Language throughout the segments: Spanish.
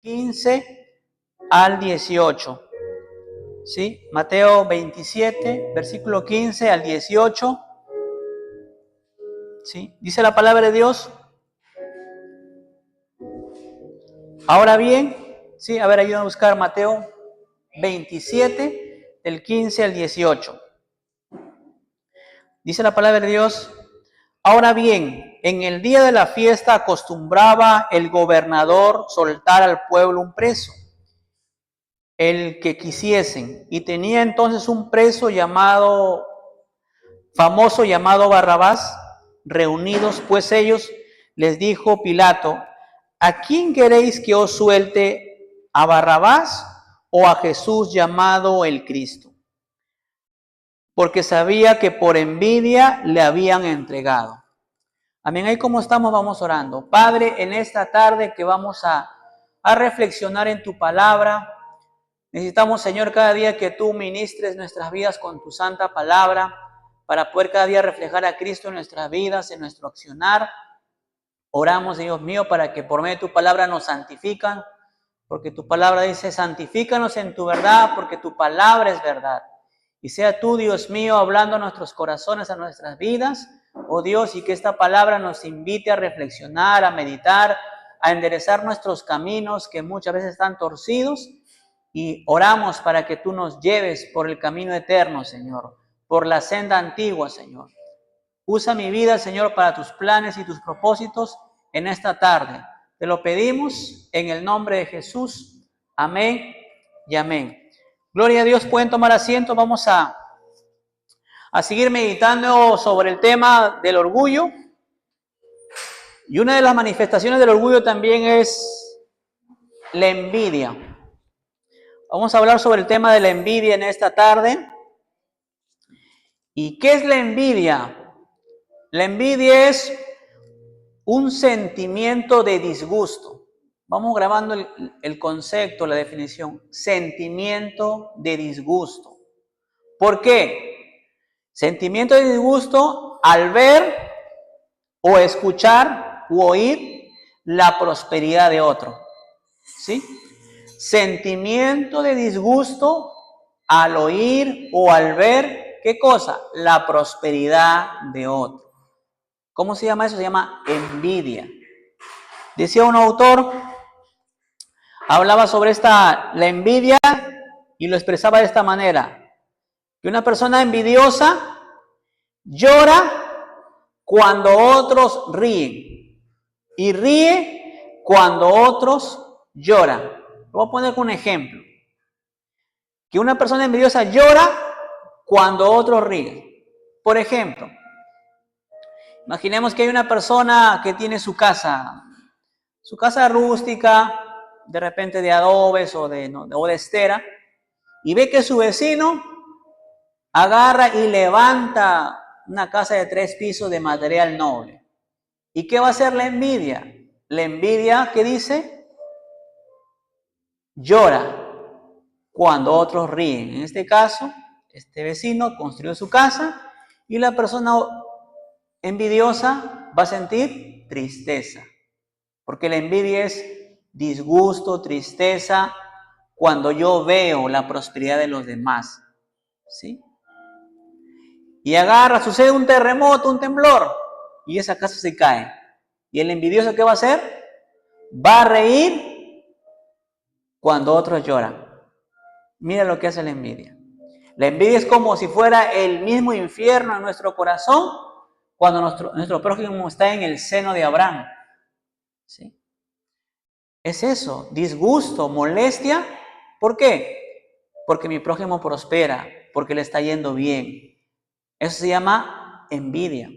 15 al 18. ¿Sí? Mateo 27, versículo 15 al 18. ¿Sí? Dice la palabra de Dios. Ahora bien, ¿sí? A ver, ayúdame a buscar Mateo 27, del 15 al 18. Dice la palabra de Dios. Ahora bien, en el día de la fiesta acostumbraba el gobernador soltar al pueblo un preso, el que quisiesen, y tenía entonces un preso famoso llamado Barrabás. Reunidos pues ellos, les dijo Pilato: ¿a quién queréis que os suelte? ¿A Barrabás o a Jesús llamado el Cristo? Porque sabía que por envidia le habían entregado. Amén. Ahí como estamos, vamos orando. Padre, en esta tarde que vamos a reflexionar en tu palabra, necesitamos, Señor, cada día que tú ministres nuestras vidas con tu santa palabra, para poder cada día reflejar a Cristo en nuestras vidas, en nuestro accionar. Oramos, Dios mío, para que por medio de tu palabra nos santifican, porque tu palabra dice: santifícanos en tu verdad, porque tu palabra es verdad. Y sea tú, Dios mío, hablando a nuestros corazones, a nuestras vidas, oh Dios, y que esta palabra nos invite a reflexionar, a meditar, a enderezar nuestros caminos que muchas veces están torcidos, y oramos para que tú nos lleves por el camino eterno, Señor, por la senda antigua, Señor. Usa mi vida, Señor, para tus planes y tus propósitos en esta tarde. Te lo pedimos en el nombre de Jesús. Amén y amén. Gloria a Dios. Pueden tomar asiento. Vamos a seguir meditando sobre el tema del orgullo. Y una de las manifestaciones del orgullo también es la envidia. Vamos a hablar sobre el tema de la envidia en esta tarde. ¿Y qué es la envidia? La envidia es un sentimiento de disgusto. Vamos grabando el concepto, la definición. Sentimiento de disgusto. ¿Por qué? Sentimiento de disgusto al ver o escuchar u oír la prosperidad de otro. ¿Sí? Sentimiento de disgusto al oír o al ver, ¿qué cosa? La prosperidad de otro. ¿Cómo se llama eso? Se llama envidia. Decía un autor, hablaba sobre la envidia y lo expresaba de esta manera: que una persona envidiosa llora cuando otros ríen y ríe cuando otros lloran. Voy a poner un ejemplo. Que una persona envidiosa llora cuando otros ríen. Por ejemplo, imaginemos que hay una persona que tiene su casa rústica, de repente de adobes o de estera, y ve que su vecino agarra y levanta una casa de 3 pisos de material noble. ¿Y qué va a hacer la envidia? La envidia, ¿qué dice? Llora cuando otros ríen. En este caso, este vecino construyó su casa y la persona envidiosa va a sentir tristeza. Porque la envidia es disgusto, tristeza, cuando yo veo la prosperidad de los demás. ¿Sí? Y sucede un terremoto, un temblor, y esa casa se cae. ¿Y el envidioso qué va a hacer? Va a reír cuando otros lloran. Mira lo que hace la envidia. La envidia es como si fuera el mismo infierno en nuestro corazón cuando nuestro prójimo está en el seno de Abraham. ¿Sí? Es eso, disgusto, molestia. ¿Por qué? Porque mi prójimo prospera, porque le está yendo bien. Eso se llama envidia.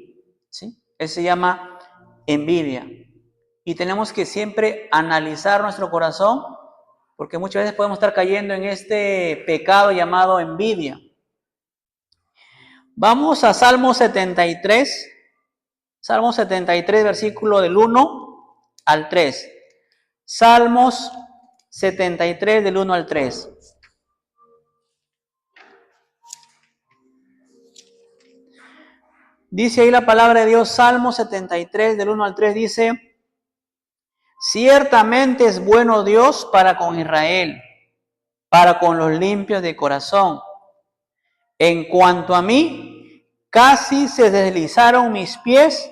¿Sí? Eso se llama envidia. Y tenemos que siempre analizar nuestro corazón, porque muchas veces podemos estar cayendo en este pecado llamado envidia. Vamos a Salmo 73. Salmo 73, versículo del 1 al 3. Salmos 73, del 1 al 3. Dice ahí la palabra de Dios, Salmo 73, del 1 al 3, dice: Ciertamente es bueno Dios para con Israel, para con los limpios de corazón. En cuanto a mí, casi se deslizaron mis pies,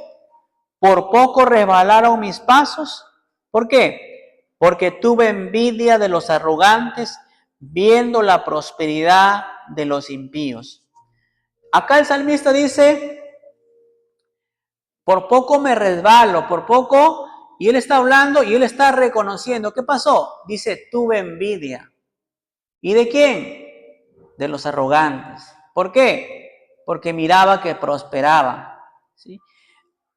por poco resbalaron mis pasos. ¿Por qué? Porque tuve envidia de los arrogantes, viendo la prosperidad de los impíos. Acá el salmista dice, por poco me resbalo, por poco, y él está hablando y él está reconociendo. ¿Qué pasó? Dice, tuve envidia. ¿Y de quién? De los arrogantes. ¿Por qué? Porque miraba que prosperaban. ¿Sí?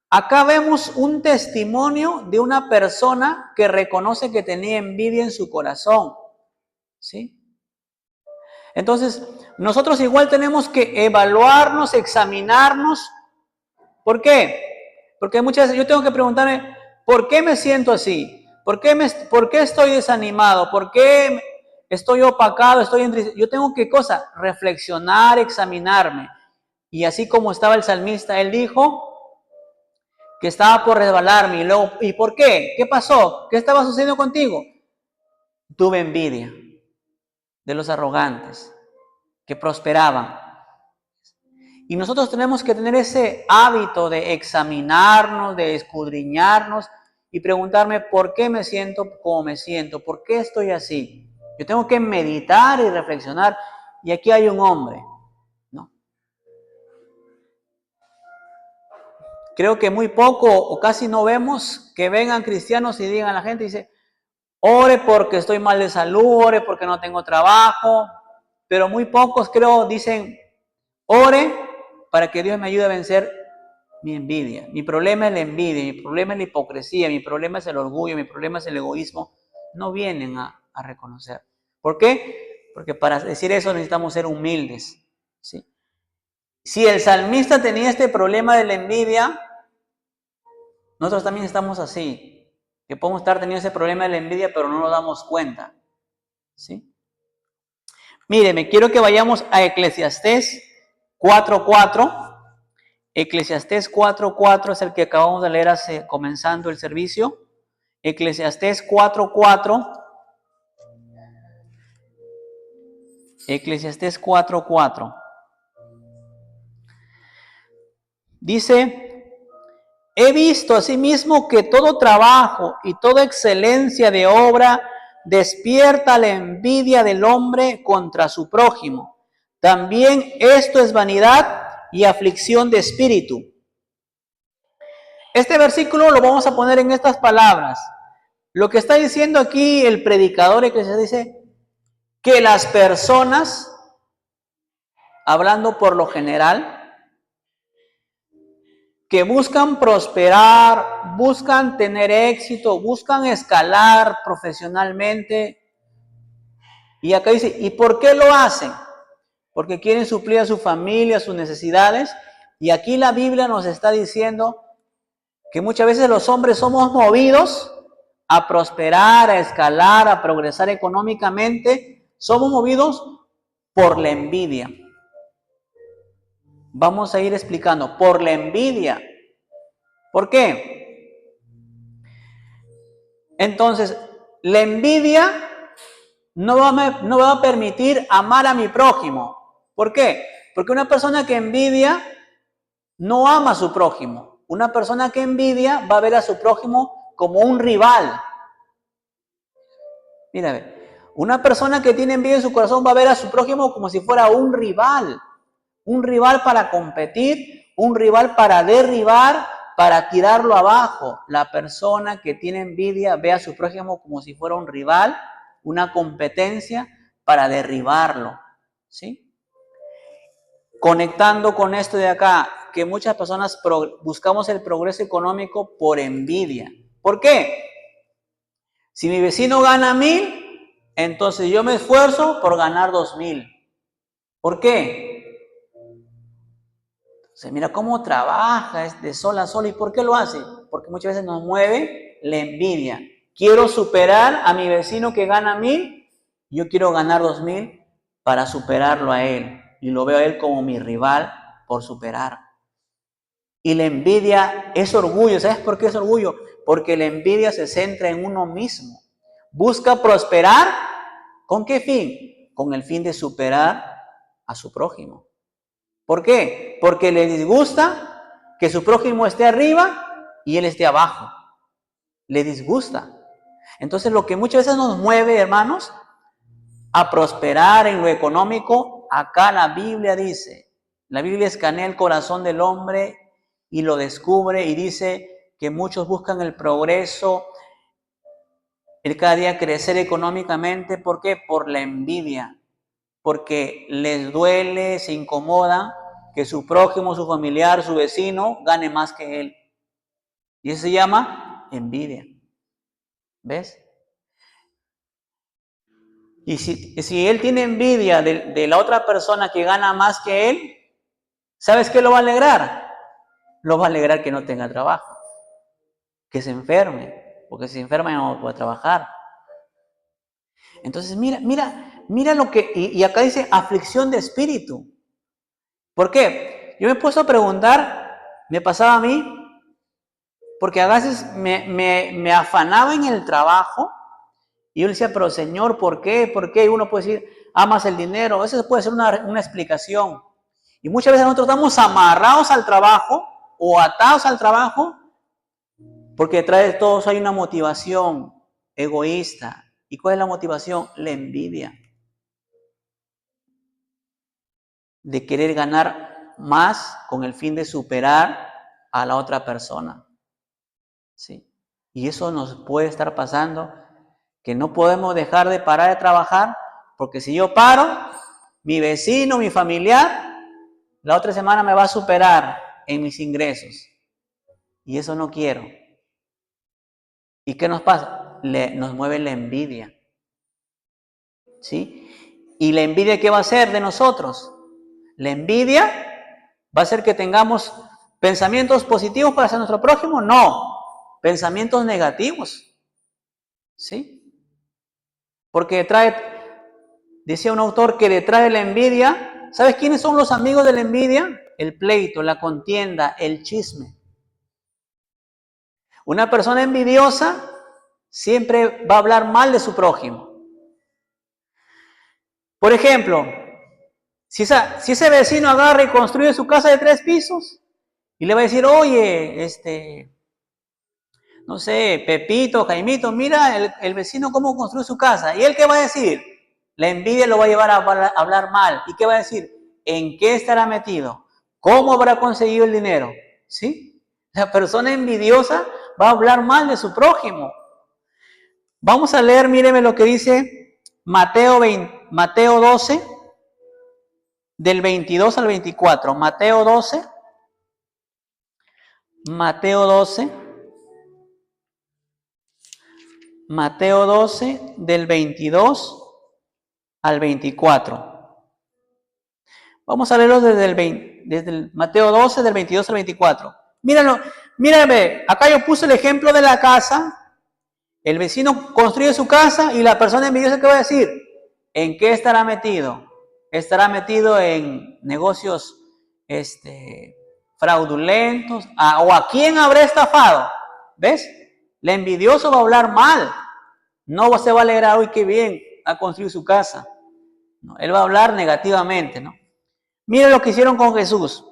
Acá vemos un testimonio de una persona que reconoce que tenía envidia en su corazón. ¿Sí? Entonces, nosotros igual tenemos que evaluarnos, examinarnos. ¿Por qué? Porque muchas veces yo tengo que preguntarme, ¿por qué me siento así? ¿Por qué estoy desanimado? ¿Por qué estoy opacado? Yo tengo que reflexionar, examinarme. Y así como estaba el salmista, él dijo que estaba por resbalarme. Y luego, ¿y por qué? ¿Qué pasó? ¿Qué estaba sucediendo contigo? Tuve envidia de los arrogantes que prosperaban. Y nosotros tenemos que tener ese hábito de examinarnos, de escudriñarnos y preguntarme por qué me siento como me siento, por qué estoy así. Yo tengo que meditar y reflexionar. Y aquí hay un hombre, ¿no? Creo que muy poco o casi no vemos que vengan cristianos y digan a la gente, dice, ore porque estoy mal de salud, ore porque no tengo trabajo. Pero muy pocos creo dicen, ore para que Dios me ayude a vencer mi envidia. Mi problema es la envidia, mi problema es la hipocresía, mi problema es el orgullo, mi problema es el egoísmo. No vienen a reconocer. ¿Por qué? Porque para decir eso necesitamos ser humildes. ¿Sí? Si el salmista tenía este problema de la envidia, nosotros también estamos así. Que podemos estar teniendo ese problema de la envidia, pero no nos damos cuenta. ¿Sí? Mire, quiero que vayamos a Eclesiastés 4:4. Eclesiastés 4:4 es el que acabamos de leer comenzando el servicio. Eclesiastés 4:4. Eclesiastés 4:4. Dice, he visto asimismo que todo trabajo y toda excelencia de obra despierta la envidia del hombre contra su prójimo. También esto es vanidad y aflicción de espíritu. Este versículo lo vamos a poner en estas palabras. Lo que está diciendo aquí el predicador eclesiástico dice que las personas, hablando por lo general, que buscan prosperar, buscan tener éxito, buscan escalar profesionalmente. Y acá dice, ¿y por qué lo hacen? Porque quieren suplir a su familia, sus necesidades. Y aquí la Biblia nos está diciendo que muchas veces los hombres somos movidos a prosperar, a escalar, a progresar económicamente. Somos movidos por la envidia. Vamos a ir explicando, por la envidia. ¿Por qué? Entonces, la envidia no va a permitir amar a mi prójimo. ¿Por qué? Porque una persona que envidia no ama a su prójimo. Una persona que envidia va a ver a su prójimo como un rival. Mira, una persona que tiene envidia en su corazón va a ver a su prójimo como si fuera un rival para competir, un rival para derribar, para tirarlo abajo. La persona que tiene envidia ve a su prójimo como si fuera un rival, una competencia para derribarlo, ¿sí? Conectando con esto de acá, que muchas personas buscamos el progreso económico por envidia. ¿Por qué? Si mi vecino gana 1,000, entonces yo me esfuerzo por ganar 2,000. ¿Por qué? Mira cómo trabaja, es de sol a sol. ¿Y por qué lo hace? Porque muchas veces nos mueve la envidia. Quiero superar a mi vecino que gana 1,000, yo quiero ganar 2,000 para superarlo a él. Y lo veo a él como mi rival por superar. Y la envidia es orgullo. ¿Sabes por qué es orgullo? Porque la envidia se centra en uno mismo. Busca prosperar, ¿con qué fin? Con el fin de superar a su prójimo. ¿Por qué? Porque le disgusta que su prójimo esté arriba y él esté abajo. Le disgusta. Entonces lo que muchas veces nos mueve, hermanos, a prosperar en lo económico, acá la Biblia dice, la Biblia escanea el corazón del hombre y lo descubre y dice que muchos buscan el progreso, el cada día crecer económicamente. ¿Por qué? Por la envidia, porque les duele, se incomoda que su prójimo, su familiar, su vecino gane más que él. Y eso se llama envidia. ¿Ves? Y si él tiene envidia de la otra persona que gana más que él, ¿sabes qué lo va a alegrar? Lo va a alegrar que no tenga trabajo, que se enferme, porque si se enferma ya no puede trabajar. Entonces mira lo que, y acá dice aflicción de espíritu. ¿Por qué? Yo me he puesto a preguntar, me pasaba a mí, porque a veces me afanaba en el trabajo, y yo le decía, pero Señor, ¿por qué? ¿Por qué? Y uno puede decir, amas el dinero. Eso puede ser una explicación. Y muchas veces nosotros estamos amarrados al trabajo o atados al trabajo porque detrás de todos hay una motivación egoísta. ¿Y cuál es la motivación? La envidia. De querer ganar más con el fin de superar a la otra persona. ¿Sí? Y eso nos puede estar pasando, que no podemos dejar de parar de trabajar, porque si yo paro, mi vecino, mi familiar, la otra semana me va a superar en mis ingresos. Y eso no quiero. ¿Y qué nos pasa? Nos mueve la envidia. ¿Sí? ¿Y la envidia qué va a hacer de nosotros? La envidia va a hacer que tengamos pensamientos positivos para hacer nuestro prójimo. No, pensamientos negativos. ¿Sí? Porque decía un autor que detrás de la envidia, ¿sabes quiénes son los amigos de la envidia? El pleito, la contienda, el chisme. Una persona envidiosa siempre va a hablar mal de su prójimo. Por ejemplo, si ese vecino agarra y construye su casa de 3 pisos y le va a decir, oye, no sé, Pepito, Jaimito, mira el vecino cómo construye su casa. ¿Y él qué va a decir? La envidia lo va a llevar a hablar mal. ¿Y qué va a decir? ¿En qué estará metido? ¿Cómo habrá conseguido el dinero? ¿Sí? La persona envidiosa va a hablar mal de su prójimo. Vamos a leer, míreme lo que dice Mateo 12, del 22 al 24. Mateo 12, del 22 al 24. Vamos a leerlo desde el Mateo 12, del 22 al 24. Mírame, acá yo puse el ejemplo de la casa. El vecino construye su casa y la persona envidiosa, ¿qué va a decir? ¿En qué estará metido? ¿Estará metido en negocios fraudulentos? ¿O a quién habrá estafado? ¿Ves? El envidioso va a hablar mal. No se va a alegrar, uy, qué bien, ha construido su casa. No, él va a hablar negativamente, ¿no? Mira lo que hicieron con Jesús.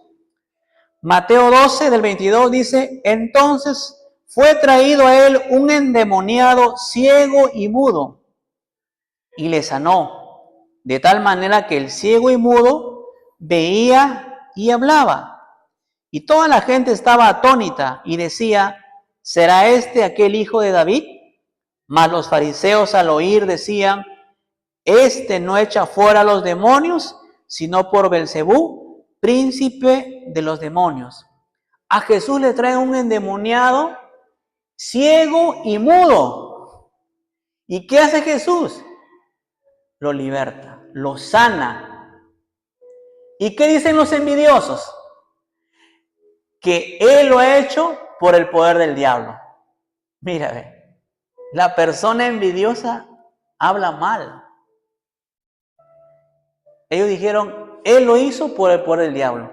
Mateo 12, del 22 dice, entonces fue traído a él un endemoniado ciego y mudo y le sanó, de tal manera que el ciego y mudo veía y hablaba. Y toda la gente estaba atónita y decía, ¿será este aquel hijo de David? Mas los fariseos al oír decían, este no echa fuera a los demonios, sino por Belcebú, príncipe de los demonios. A Jesús le traen un endemoniado ciego y mudo. ¿Y qué hace Jesús? Lo liberta, lo sana. ¿Y qué dicen los envidiosos? Que él lo ha hecho por el poder del diablo. Mira, la persona envidiosa habla mal. Ellos dijeron, él lo hizo por el poder del diablo.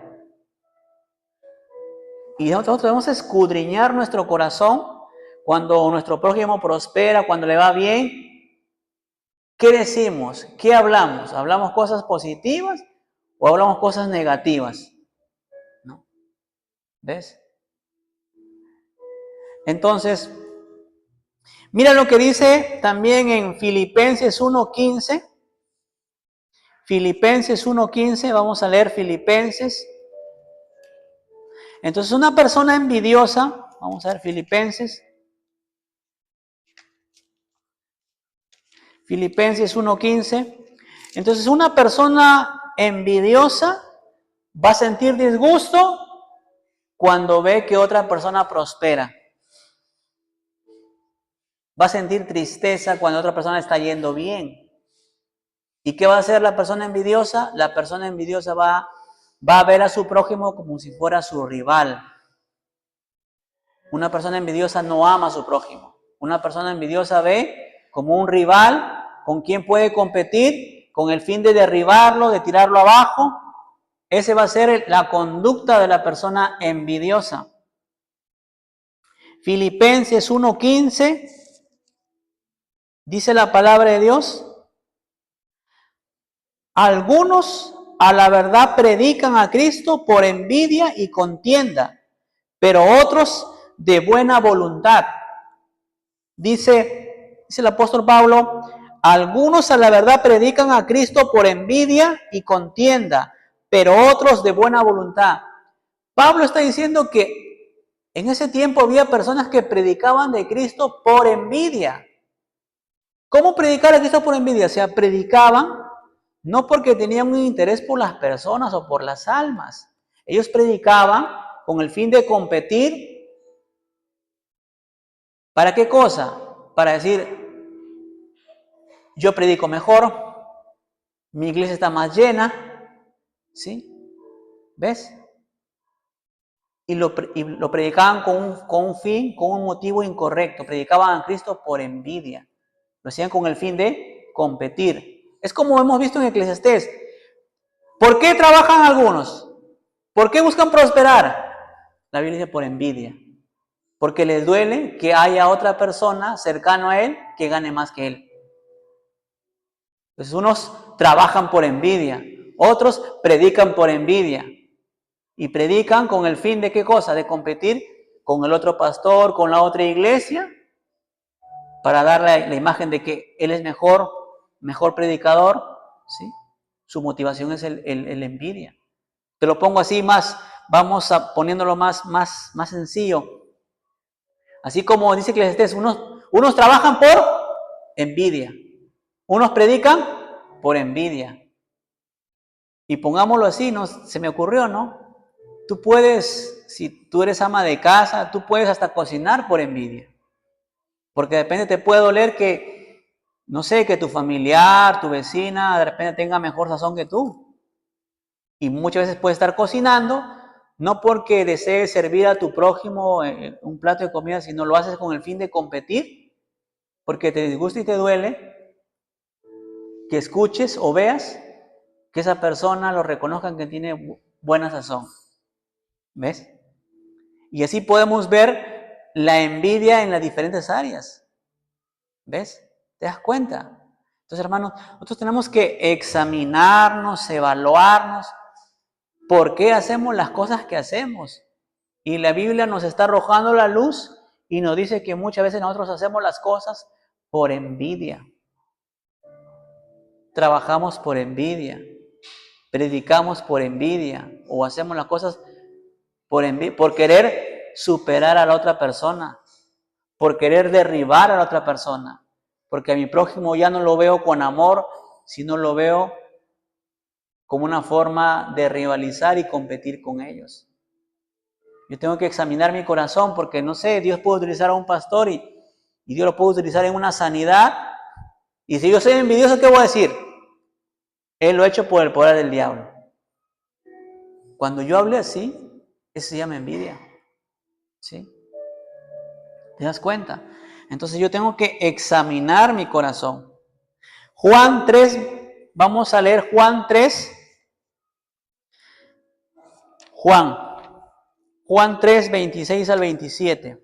Y nosotros debemos escudriñar nuestro corazón cuando nuestro prójimo prospera, cuando le va bien, ¿qué decimos? ¿Qué hablamos? ¿Hablamos cosas positivas o hablamos cosas negativas? ¿No? ¿Ves? Entonces, mira lo que dice también en Filipenses 1:15. Filipenses 1:15, vamos a leer Filipenses. Entonces, una persona envidiosa, vamos a ver Filipenses 1:15. Entonces, una persona envidiosa va a sentir disgusto cuando ve que otra persona prospera. Va a sentir tristeza cuando otra persona está yendo bien. ¿Y qué va a hacer la persona envidiosa? La persona envidiosa va a ver a su prójimo como si fuera su rival. Una persona envidiosa no ama a su prójimo. Una persona envidiosa ve como un rival con quien puede competir con el fin de derribarlo, de tirarlo abajo. Ese va a ser la conducta de la persona envidiosa. Filipenses 1:15 dice la palabra de Dios: algunos a la verdad predican a Cristo por envidia y contienda, pero otros de buena voluntad. Dice el apóstol Pablo: algunos a la verdad predican a Cristo por envidia y contienda, pero otros de buena voluntad. Pablo está diciendo que en ese tiempo había personas que predicaban de Cristo por envidia. ¿Cómo predicar a Cristo por envidia? O sea, predicaban no porque tenían un interés por las personas o por las almas. Ellos predicaban con el fin de competir. ¿Para qué cosa? Para decir, yo predico mejor, mi iglesia está más llena, ¿sí? ¿Ves? Y lo predicaban con un fin, con un motivo incorrecto. Predicaban a Cristo por envidia. Lo hacían con el fin de competir. Es como hemos visto en Eclesiastés. ¿Por qué trabajan algunos? ¿Por qué buscan prosperar? La Biblia dice por envidia. Porque les duele que haya otra persona cercano a él que gane más que él. Entonces unos trabajan por envidia, otros predican por envidia. Y predican con el fin de ¿qué cosa? De competir con el otro pastor, con la otra iglesia, para darle la imagen de que él es mejor predicador, ¿sí? Su motivación es el envidia. Te lo pongo así más, vamos a poniéndolo más sencillo. Así como dice Eclesiastés, unos trabajan por envidia, unos predican por envidia. Y pongámoslo así, ¿no? Se me ocurrió, ¿no? Tú puedes, si tú eres ama de casa, tú puedes hasta cocinar por envidia. Porque de repente te puede doler que, no sé, que tu familiar, tu vecina, de repente tenga mejor sazón que tú. Y muchas veces puedes estar cocinando, no porque desees servir a tu prójimo un plato de comida, sino lo haces con el fin de competir, porque te disgusta y te duele que escuches o veas que esa persona lo reconozcan que tiene buena sazón. ¿Ves? Y así podemos ver la envidia en las diferentes áreas. ¿Ves? ¿Te das cuenta? Entonces, hermanos, nosotros tenemos que examinarnos, evaluarnos, por qué hacemos las cosas que hacemos. Y la Biblia nos está arrojando la luz y nos dice que muchas veces nosotros hacemos las cosas por envidia. Trabajamos por envidia, predicamos por envidia o hacemos las cosas por querer superar a la otra persona, por querer derribar a la otra persona, porque a mi prójimo ya no lo veo con amor, sino lo veo como una forma de rivalizar y competir con ellos. Yo tengo que examinar mi corazón porque, no sé, Dios puede utilizar a un pastor y Dios lo puede utilizar en una sanidad. Y si yo soy envidioso, ¿qué voy a decir? Él lo ha hecho por el poder del diablo. Cuando yo hable así, eso se llama envidia. ¿Sí? ¿Te das cuenta? Entonces yo tengo que examinar mi corazón. Juan 3, vamos a leer Juan 3. Juan 3, 26 al 27.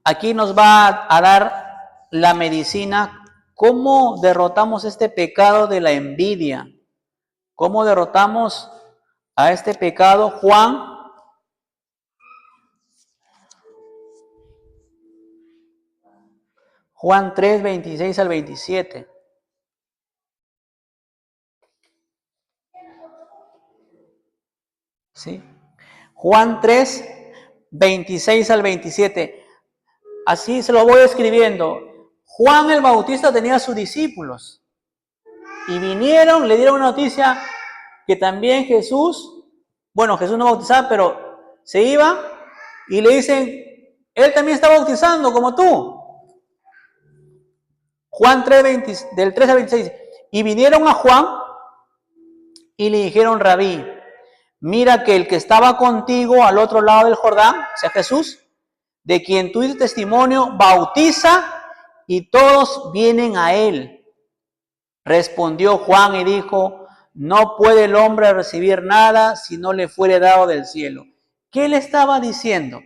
Aquí nos va a dar la medicina. ¿Cómo derrotamos este pecado de la envidia? ¿Cómo derrotamos a este pecado? Juan 3, 26 al 27. ¿Sí? Juan 3, 26 al 27. Así se lo voy escribiendo. Juan el Bautista tenía a sus discípulos y vinieron, le dieron una noticia que también Jesús no bautizaba, pero se iba y le dicen, él también está bautizando como tú. Juan 3, del 3 al 26. Y vinieron a Juan y le dijeron, Rabí, mira que el que estaba contigo al otro lado del Jordán, o sea Jesús, de quien tú dices testimonio, bautiza y todos vienen a él. Respondió Juan y dijo, no puede el hombre recibir nada si no le fuere dado del cielo. ¿Qué le estaba diciendo?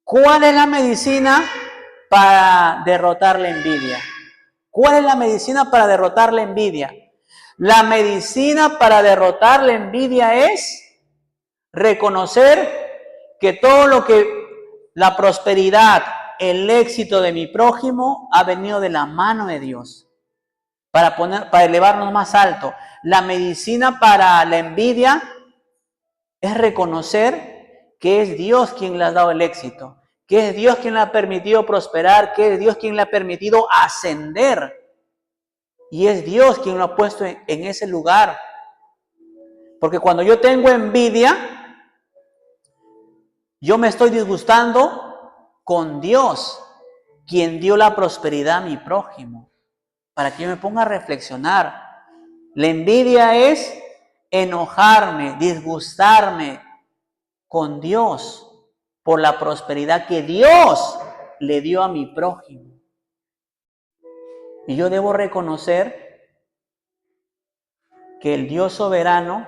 ¿Cuál es la medicina para derrotar la envidia? ¿Cuál es la medicina para derrotar la envidia? La medicina para derrotar la envidia es reconocer que todo lo que la prosperidad, el éxito de mi prójimo ha venido de la mano de Dios. Para elevarnos más alto. La medicina para la envidia es reconocer que es Dios quien le ha dado el éxito, que es Dios quien le ha permitido prosperar, que es Dios quien le ha permitido ascender. Y es Dios quien lo ha puesto en ese lugar. Porque cuando yo tengo envidia, yo me estoy disgustando con Dios, quien dio la prosperidad a mi prójimo. Para que yo me ponga a reflexionar. La envidia es enojarme, disgustarme con Dios por la prosperidad que Dios le dio a mi prójimo. Y yo debo reconocer que el Dios soberano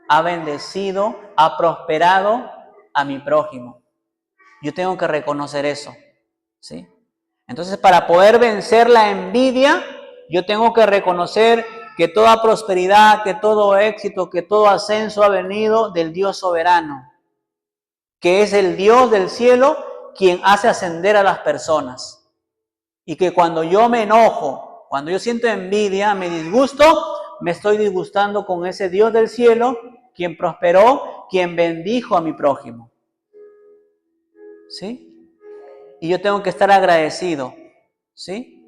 ha bendecido, ha prosperado a mi prójimo. Yo tengo que reconocer eso, ¿sí? Entonces, para poder vencer la envidia, yo tengo que reconocer que toda prosperidad, que todo éxito, que todo ascenso ha venido del Dios soberano, que es el Dios del cielo quien hace ascender a las personas. Y que cuando yo me enojo, cuando yo siento envidia, me disgusto, me estoy disgustando con ese Dios del cielo, quien prosperó, quien bendijo a mi prójimo. ¿Sí? Y yo tengo que estar agradecido, ¿sí?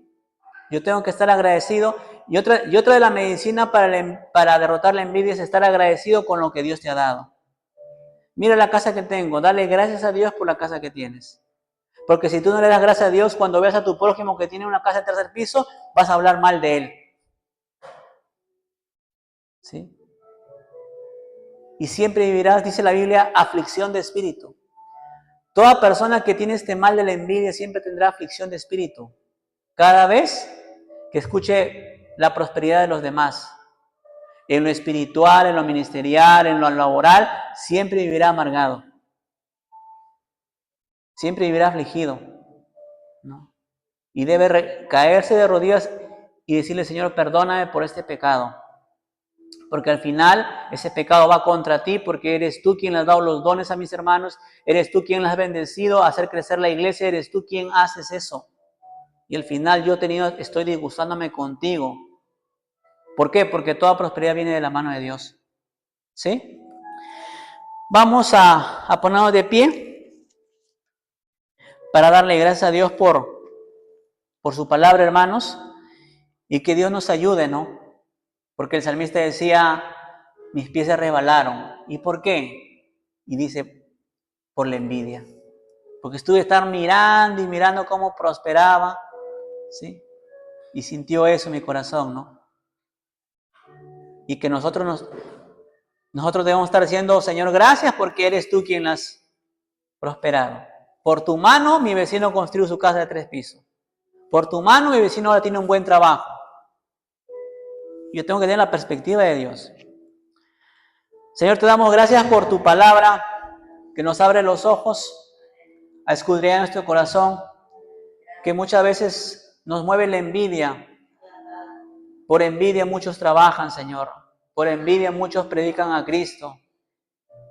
Yo tengo que estar agradecido. Y otra de la medicina para derrotar la envidia es estar agradecido con lo que Dios te ha dado. Mira la casa que tengo, dale gracias a Dios por la casa que tienes. Porque si tú no le das gracias a Dios, cuando veas a tu prójimo que tiene una casa de tercer piso, vas a hablar mal de él. ¿Sí? Y siempre vivirás, dice la Biblia, aflicción de espíritu. Toda persona que tiene este mal de la envidia siempre tendrá aflicción de espíritu. Cada vez que escuche la prosperidad de los demás. En lo espiritual, en lo ministerial, en lo laboral, siempre vivirá amargado. Siempre vivirá afligido, ¿no? Y debe caerse de rodillas y decirle, Señor, perdóname por este pecado. Porque al final ese pecado va contra ti, porque eres tú quien le has dado los dones a mis hermanos, eres tú quien les has bendecido a hacer crecer la iglesia, eres tú quien haces eso. Y al final yo estoy disgustándome contigo. ¿Por qué? Porque toda prosperidad viene de la mano de Dios. ¿Sí? Vamos a ponernos de pie para darle gracias a Dios por su palabra, hermanos, y que Dios nos ayude, ¿no? Porque el salmista decía, mis pies se resbalaron. ¿Y por qué? Y dice, por la envidia. Porque estuve estar mirando y mirando cómo prosperaba, ¿sí? Y sintió eso en mi corazón, ¿no? Y que nosotros debemos estar diciendo, Señor, gracias porque eres tú quien las prosperaron. Por tu mano mi vecino construyó su casa de 3 pisos. Por tu mano mi vecino ahora tiene un buen trabajo. Yo tengo que tener la perspectiva de Dios. Señor, te damos gracias por tu palabra que nos abre los ojos a escudriñar nuestro corazón. que muchas veces nos mueve la envidia. Por envidia muchos trabajan, Señor. Por envidia muchos predican a Cristo.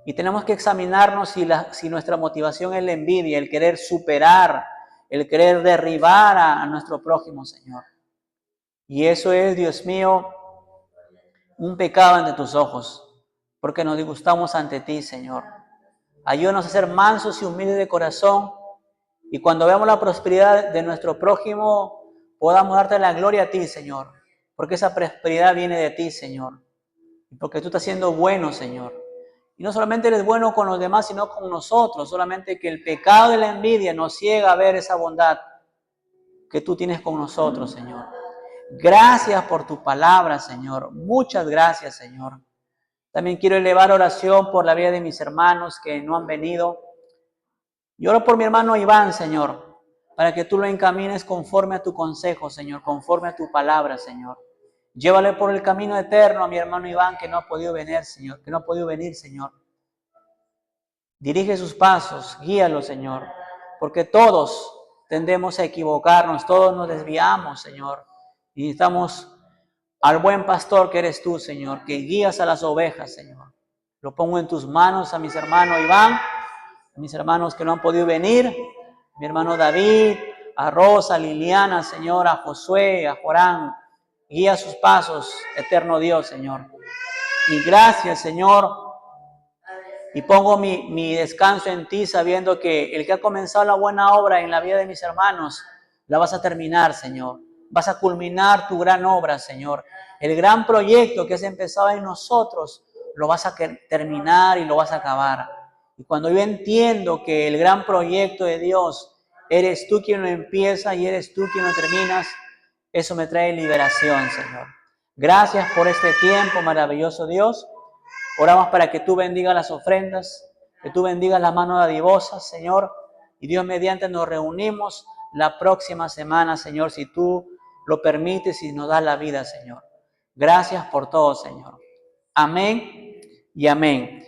Y tenemos que examinarnos si nuestra motivación es la envidia, el querer superar, el querer derribar a nuestro prójimo, Señor. Y eso es, Dios mío, un pecado ante tus ojos, porque nos disgustamos ante ti, Señor. Ayúdanos a ser mansos y humildes de corazón, y cuando veamos la prosperidad de nuestro prójimo, podamos darte la gloria a ti, Señor, porque esa prosperidad viene de ti, Señor, y porque tú estás siendo bueno, Señor. Y no solamente eres bueno con los demás, sino con nosotros, solamente que el pecado de la envidia nos ciega a ver esa bondad que tú tienes con nosotros, Señor. Gracias por tu palabra, Señor. Muchas gracias, Señor. También quiero elevar oración por la vida de mis hermanos que no han venido. Y oro por mi hermano Iván, Señor, para que tú lo encamines conforme a tu consejo, Señor, conforme a tu palabra, Señor. Llévale por el camino eterno a mi hermano Iván que no ha podido venir, Señor, Dirige sus pasos, guíalo, Señor, porque todos tendemos a equivocarnos, todos nos desviamos, Señor. Y necesitamos al buen pastor que eres tú, Señor, que guías a las ovejas, Señor. Lo pongo en tus manos a mis hermanos Iván, a mis hermanos que no han podido venir, mi hermano David, a Rosa, a Liliana, Señor, a Josué, a Jorán. Guía sus pasos, eterno Dios, Señor. Y gracias, Señor. Y pongo mi descanso en ti, sabiendo que el que ha comenzado la buena obra en la vida de mis hermanos, la vas a terminar, Señor. Vas a culminar tu gran obra, Señor. El gran proyecto que has empezado en nosotros, lo vas a terminar y lo vas a acabar. Y cuando yo entiendo que el gran proyecto de Dios, eres tú quien lo empieza y eres tú quien lo terminas, eso me trae liberación, Señor. Gracias por este tiempo, maravilloso Dios. Oramos para que tú bendigas las ofrendas, que tú bendigas las manos dadivosas, Señor. Y Dios mediante nos reunimos la próxima semana, Señor, si tú lo permites y nos das la vida, Señor. Gracias por todo, Señor. Amén y amén.